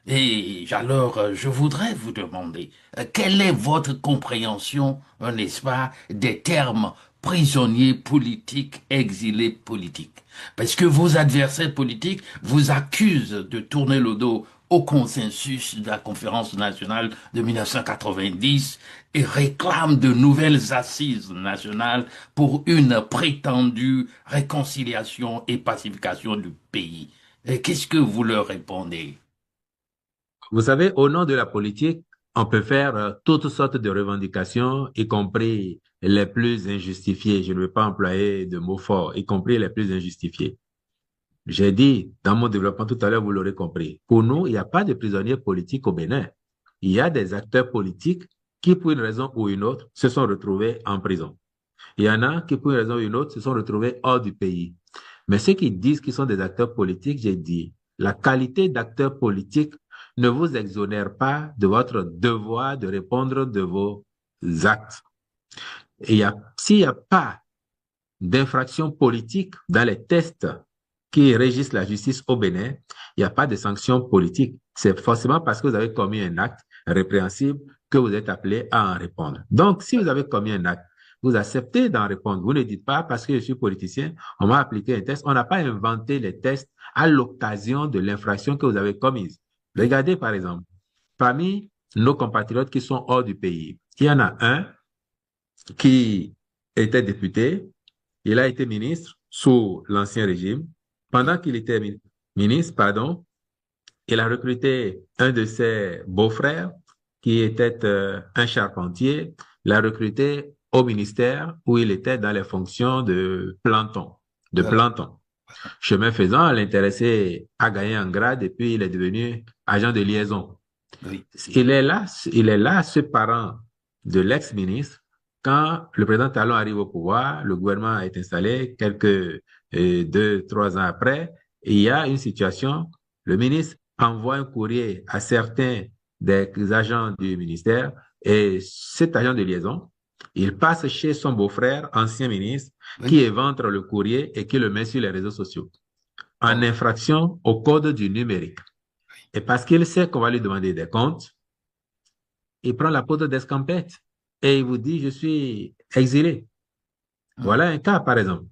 Et alors, je voudrais vous demander, quelle est votre compréhension, n'est-ce pas, des termes prisonniers politiques, exilés politiques? Parce que vos adversaires politiques vous accusent de tourner le dos au consensus de la conférence nationale de 1990 et réclament de nouvelles assises nationales pour une prétendue réconciliation et pacification du pays. Et qu'est-ce que vous leur répondez? Vous savez, au nom de la politique, on peut faire toutes sortes de revendications, y compris les plus injustifiées. Je ne veux pas employer de mots forts, y compris les plus injustifiées. J'ai dit dans mon développement tout à l'heure, vous l'aurez compris. Pour nous, il n'y a pas de prisonniers politiques au Bénin. Il y a des acteurs politiques qui, pour une raison ou une autre, se sont retrouvés en prison. Il y en a qui, pour une raison ou une autre, se sont retrouvés hors du pays. Mais ceux qui disent qu'ils sont des acteurs politiques, j'ai dit, la qualité d'acteur politique ne vous exonère pas de votre devoir de répondre de vos actes. S'il n'y a pas d'infraction politique dans les tests qui régissent la justice au Bénin, il n'y a pas de sanction politique. C'est forcément parce que vous avez commis un acte répréhensible que vous êtes appelé à en répondre. Donc, si vous avez commis un acte, vous acceptez d'en répondre. Vous ne dites pas, parce que je suis politicien, on m'a appliqué un test. On n'a pas inventé les tests à l'occasion de l'infraction que vous avez commise. Regardez, par exemple, parmi nos compatriotes qui sont hors du pays, il y en a un qui était député, il a été ministre sous l'Ancien Régime. Pendant qu'il était ministre, pardon, il a recruté un de ses beaux-frères qui était un charpentier. Il a recruté au ministère où il était dans les fonctions de planton, de Voilà. planton. Chemin faisant, l'intéressé a gagné en grade et puis il est devenu agent de liaison. Oui. Il est là, ce parent de l'ex-ministre, quand le président Talon arrive au pouvoir, le gouvernement est installé quelques 2, 3 ans après, et il y a une situation, le ministre envoie un courrier à certains des agents du ministère, et cet agent de liaison, il passe chez son beau-frère, ancien ministre, qui Oui. éventre le courrier et qui le met sur les réseaux sociaux, en Oh. infraction au code du numérique. Et parce qu'il sait qu'on va lui demander des comptes, il prend la poudre d'escampette et il vous dit, je suis exilé. Ah. Voilà un cas, par exemple.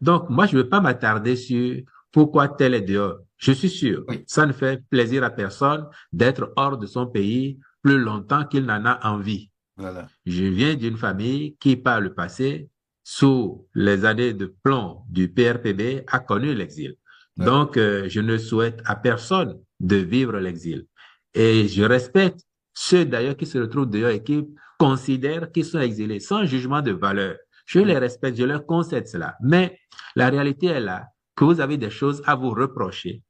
Donc, moi, je ne veux pas m'attarder sur pourquoi tel est dehors. Je suis sûr, Oui. ça ne fait plaisir à personne d'être hors de son pays plus longtemps qu'il n'en a envie. Voilà. Je viens d'une famille qui, par le passé, sous les années de plomb du PRPB, a connu l'exil. Voilà. Donc, je ne souhaite à personne de vivre l'exil. Et je respecte ceux d'ailleurs qui se retrouvent dehors et qui considèrent qu'ils sont exilés sans jugement de valeur. Je les respecte, je leur concède cela. Mais la réalité est là, que vous avez des choses à vous reprocher.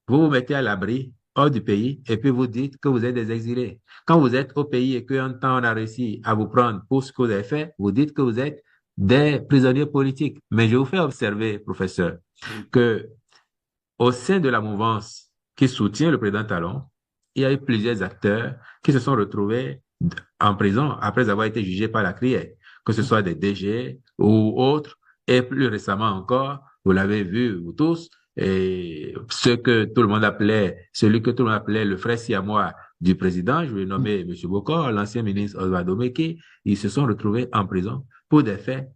Vous vous mettez à l'abri hors du pays et puis vous dites que vous êtes des exilés. Quand vous êtes au pays et qu'un temps on a réussi à vous prendre pour ce que vous avez fait, vous dites que vous êtes des prisonniers politiques. Mais je vous fais observer, professeur, Oui. que au sein de la mouvance qui soutient le président Talon, il y a eu plusieurs acteurs qui se sont retrouvés en prison après avoir été jugés par la criée, que ce soit des DG ou autres, et plus récemment encore, vous l'avez vu, vous tous, et celui que tout le monde appelait le frère siamois du président, je vais nommer M. Bokor, l'ancien ministre Osvaldo Meki, ils se sont retrouvés en prison pour des faits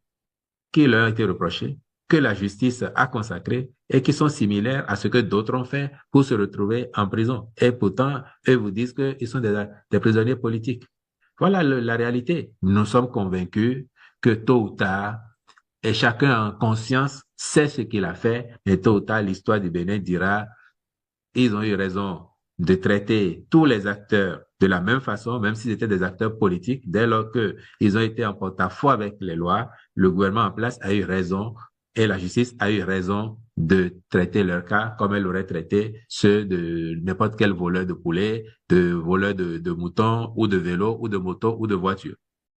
qui leur ont été reprochés, que la justice a consacrés et qui sont similaires à ce que d'autres ont fait pour se retrouver en prison. Et pourtant, eux vous disent qu'ils sont des prisonniers politiques. Voilà la réalité. Nous sommes convaincus que tôt ou tard, et chacun en conscience sait ce qu'il a fait, et tôt ou tard, l'histoire du Bénin dira, ils ont eu raison de traiter tous les acteurs de la même façon, même s'ils étaient des acteurs politiques, dès lors qu'ils ont été en porte-à-faux avec les lois, le gouvernement en place a eu raison et la justice a eu raison de traiter leur cas comme elle aurait traité ceux de n'importe quel voleur de poulet, de voleur de moutons ou de vélo ou de moto ou de voiture.